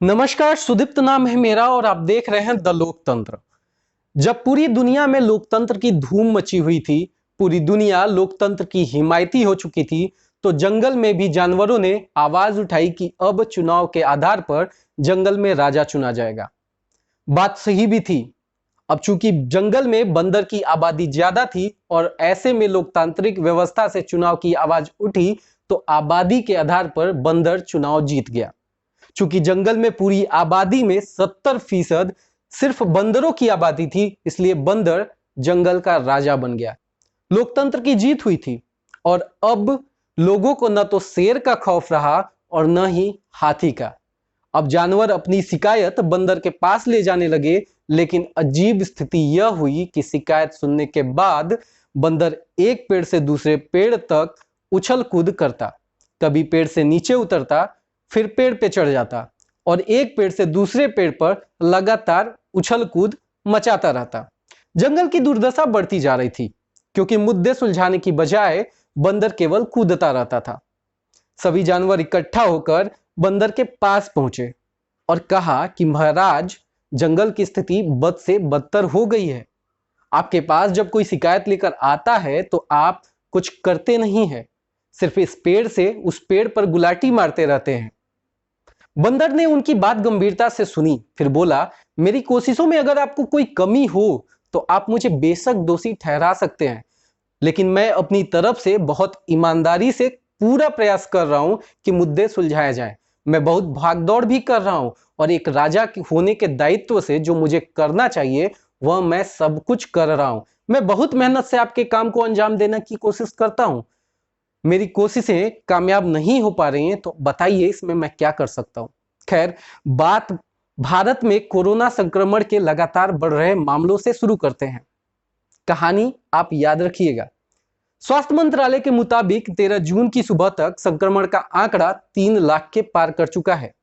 नमस्कार, सुदीप्त नाम है मेरा और आप देख रहे हैं द लोकतंत्र। जब पूरी दुनिया में लोकतंत्र की धूम मची हुई थी, पूरी दुनिया लोकतंत्र की हिमायती हो चुकी थी, तो जंगल में भी जानवरों ने आवाज उठाई कि अब चुनाव के आधार पर जंगल में राजा चुना जाएगा। बात सही भी थी। अब चूंकि जंगल में बंदर की आबादी ज्यादा थी और ऐसे में लोकतांत्रिक व्यवस्था से चुनाव की आवाज उठी, तो आबादी के आधार पर बंदर चुनाव जीत गया। चूंकि जंगल में पूरी आबादी में 70% सिर्फ बंदरों की आबादी थी, इसलिए बंदर जंगल का राजा बन गया। लोकतंत्र की जीत हुई थी और अब लोगों को न तो शेर का खौफ रहा और न ही हाथी का। अब जानवर अपनी शिकायत बंदर के पास ले जाने लगे, लेकिन अजीब स्थिति यह हुई कि शिकायत सुनने के बाद बंदर एक पेड़ से दूसरे पेड़ तक उछल कूद करता, कभी पेड़ से नीचे उतरता, फिर पेड़ पे चढ़ जाता और एक पेड़ से दूसरे पेड़ पर लगातार उछल कूद मचाता रहता। जंगल की दुर्दशा बढ़ती जा रही थी, क्योंकि मुद्दे सुलझाने की बजाय बंदर केवल कूदता रहता था। सभी जानवर इकट्ठा होकर बंदर के पास पहुंचे और कहा कि महाराज, जंगल की स्थिति बद से बदतर हो गई है। आपके पास जब कोई शिकायत लेकर आता है तो आप कुछ करते नहीं है, सिर्फ इस पेड़ से उस पेड़ पर गुलाटी मारते रहते हैं। बंदर ने उनकी बात गंभीरता से सुनी, फिर बोला, मेरी कोशिशों में अगर आपको कोई कमी हो तो आप मुझे बेशक दोषी ठहरा सकते हैं, लेकिन मैं अपनी तरफ से बहुत ईमानदारी से पूरा प्रयास कर रहा हूं कि मुद्दे सुलझाए जाएं। मैं बहुत भागदौड़ भी कर रहा हूं और एक राजा होने के दायित्व से जो मुझे करना चाहिए वह मैं सब कुछ कर रहा हूं। मैं बहुत मेहनत से आपके काम को अंजाम देने की कोशिश करता हूं। मेरी कोशिशें कामयाब नहीं हो पा रही हैं, तो बताइए इसमें मैं क्या कर सकता हूं। खैर, बात भारत में कोरोना संक्रमण के लगातार बढ़ रहे मामलों से शुरू करते हैं। कहानी आप याद रखिएगा। स्वास्थ्य मंत्रालय के मुताबिक 13 जून की सुबह तक संक्रमण का आंकड़ा 3 लाख के पार कर चुका है।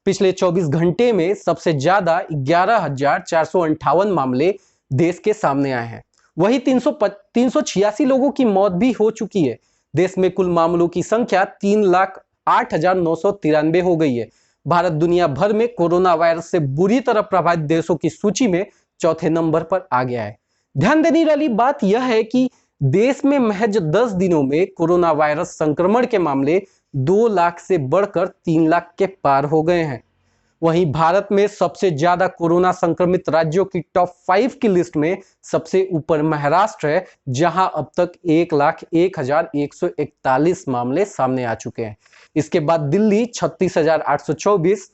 पिछले 24 घंटे में सबसे ज्यादा 11,458 मामले देश के सामने आए हैं। वही 386 लोगों की मौत भी हो चुकी है। देश में कुल मामलों की संख्या 3,08,993 हो गई है। भारत दुनिया भर में कोरोना वायरस से बुरी तरह प्रभावित देशों की सूची में चौथे नंबर पर आ गया है। ध्यान देने वाली बात यह है कि देश में महज 10 दिनों में कोरोना वायरस संक्रमण के मामले 2 लाख से बढ़कर 3 लाख के पार हो गए हैं। वहीं भारत में सबसे ज्यादा कोरोना संक्रमित राज्यों की टॉप 5 की लिस्ट में सबसे ऊपर महाराष्ट्र है, जहां अब तक 1,01,141 मामले सामने आ चुके हैं। इसके बाद दिल्ली 36,824,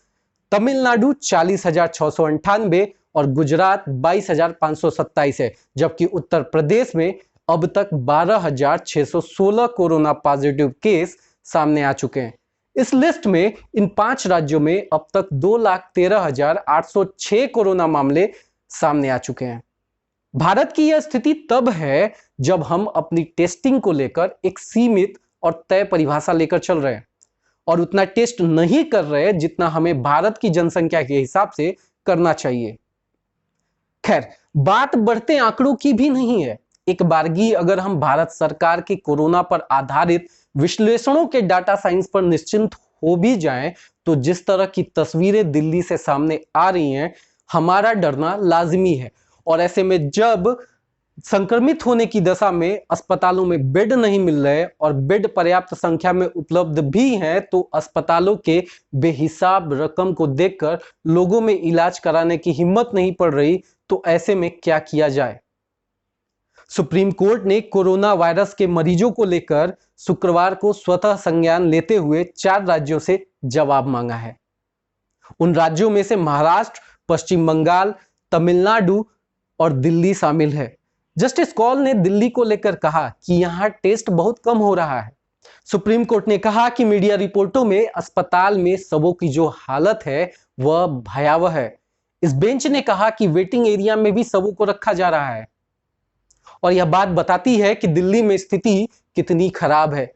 तमिलनाडु 40,698 और गुजरात 22,527 है, जबकि उत्तर प्रदेश में अब तक 12,616 कोरोना पॉजिटिव केस सामने आ चुके हैं। इस लिस्ट में इन 5 राज्यों में अब तक 2,13,806 कोरोना मामले सामने आ चुके हैं। भारत की यह स्थिति तब है जब हम अपनी टेस्टिंग को लेकर एक सीमित और तय परिभाषा लेकर चल रहे हैं और उतना टेस्ट नहीं कर रहे जितना हमें भारत की जनसंख्या के हिसाब से करना चाहिए। खैर, बात बढ़ते आंकड़ों की भी नहीं है। एक बारगी अगर हम भारत सरकार के कोरोना पर आधारित विश्लेषणों के डाटा साइंस पर निश्चिंत हो भी जाएं, तो जिस तरह की तस्वीरें दिल्ली से सामने आ रही हैं, हमारा डरना लाजिमी है। और ऐसे में जब संक्रमित होने की दशा में अस्पतालों में बेड नहीं मिल रहे और बेड पर्याप्त संख्या में उपलब्ध भी हैं, तो अस्पतालों के बेहिसाब रकम को देखकर लोगों में इलाज कराने की हिम्मत नहीं पड़ रही, तो ऐसे में क्या किया जाए। सुप्रीम कोर्ट ने कोरोना वायरस के मरीजों को लेकर शुक्रवार को स्वतः संज्ञान लेते हुए 4 राज्यों से जवाब मांगा है। उन राज्यों में से महाराष्ट्र, पश्चिम बंगाल, तमिलनाडु और दिल्ली शामिल है। जस्टिस कौल ने दिल्ली को लेकर कहा कि यहां टेस्ट बहुत कम हो रहा है। सुप्रीम कोर्ट ने कहा कि मीडिया रिपोर्टों में अस्पताल में शवों की जो हालत है वह भयावह है। इस बेंच ने कहा कि वेटिंग एरिया में भी शवों को रखा जा रहा है और यह बात बताती है कि दिल्ली में स्थिति कितनी खराब है।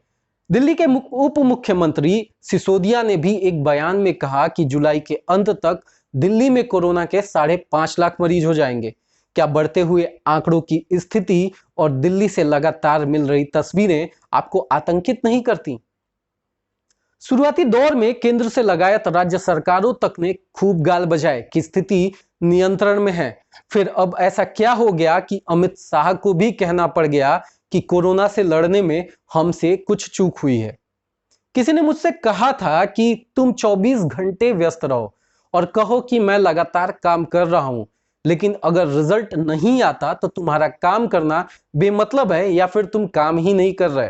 दिल्ली के उप मुख्यमंत्री सिसोदिया ने भी एक बयान में कहा कि जुलाई के अंत तक दिल्ली में कोरोना के 5.5 लाख मरीज हो जाएंगे। क्या बढ़ते हुए आंकड़ों की स्थिति और दिल्ली से लगातार मिल रही तस्वीरें आपको आतंकित नहीं करती? शुरुआती दौर में केंद्र से लगायत राज्य सरकारों तक ने खूब गाल बजाए कि स्थिति नियंत्रण में है। फिर अब ऐसा क्या हो गया कि अमित शाह को भी कहना पड़ गया कि कोरोना से लड़ने में हमसे कुछ चूक हुई है। किसी ने मुझसे कहा था कि तुम 24 घंटे व्यस्त रहो और कहो कि मैं लगातार काम कर रहा हूं, लेकिन अगर रिजल्ट नहीं आता तो तुम्हारा काम करना बेमतलब है या फिर तुम काम ही नहीं कर रहे।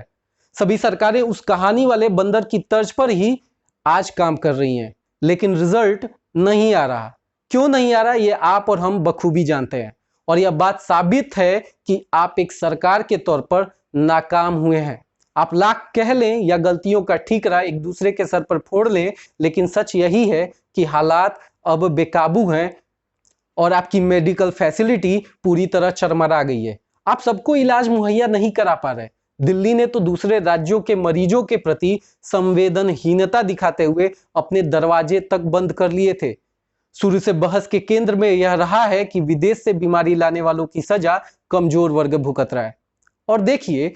सभी सरकारें उस कहानी वाले बंदर की तर्ज पर ही आज काम कर रही हैं, लेकिन रिजल्ट नहीं आ रहा। क्यों नहीं आ रहा ये आप और हम बखूबी जानते हैं, और यह बात साबित है कि आप एक सरकार के तौर पर नाकाम हुए हैं। आप लाख कह लें या गलतियों का ठीकरा एक दूसरे के सर पर फोड़ लें, लेकिन सच यही है कि हालात अब बेकाबू हैं और आपकी मेडिकल फैसिलिटी पूरी तरह चरमरा गई है। आप सबको इलाज मुहैया नहीं करा पा रहे। दिल्ली ने तो दूसरे राज्यों के मरीजों के प्रति संवेदनहीनता दिखाते हुए अपने दरवाजे तक बंद कर लिए थे। शुरू से बहस के केंद्र में यह रहा है कि विदेश से बीमारी लाने वालों की सजा कमजोर वर्ग भुगत रहा है। और देखिए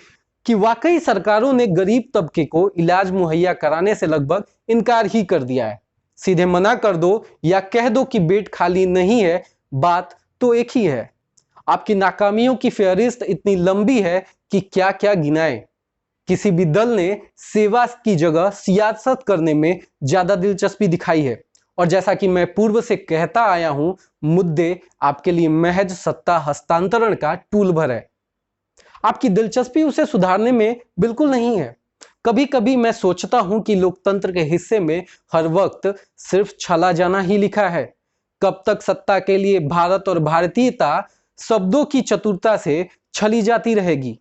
कि वाकई सरकारों ने गरीब तबके को इलाज मुहैया कराने से लगभग इनकार ही कर दिया है। सीधे मना कर दो या कह दो कि बेड खाली नहीं है, बात तो एक ही है। आपकी नाकामियों की फहरिस्त इतनी लंबी है कि क्या क्या गिनाए। किसी भी दल ने सेवा की जगह सियासत करने में ज्यादा दिलचस्पी दिखाई है, और जैसा कि मैं पूर्व से कहता आया हूं, मुद्दे आपके लिए महज सत्ता हस्तांतरण का टूल भर है। आपकी दिलचस्पी उसे सुधारने में बिल्कुल नहीं है। कभी कभी मैं सोचता हूं कि लोकतंत्र के हिस्से में हर वक्त सिर्फ छला जाना ही लिखा है। कब तक सत्ता के लिए भारत और भारतीयता शब्दों की चतुरता से छली जाती रहेगी?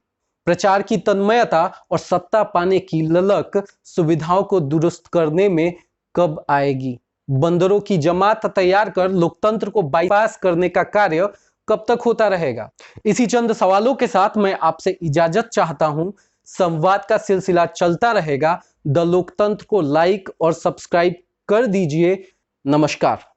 प्रचार की तन्मयता और सत्ता पाने की ललक सुविधाओं को दुरुस्त करने में कब आएगी? बंदरों की जमात तैयार कर लोकतंत्र को बाईपास करने का कार्य कब तक होता रहेगा? इसी चंद सवालों के साथ मैं आपसे इजाजत चाहता हूं। संवाद का सिलसिला चलता रहेगा। द लोकतंत्र को लाइक और सब्सक्राइब कर दीजिए। नमस्कार।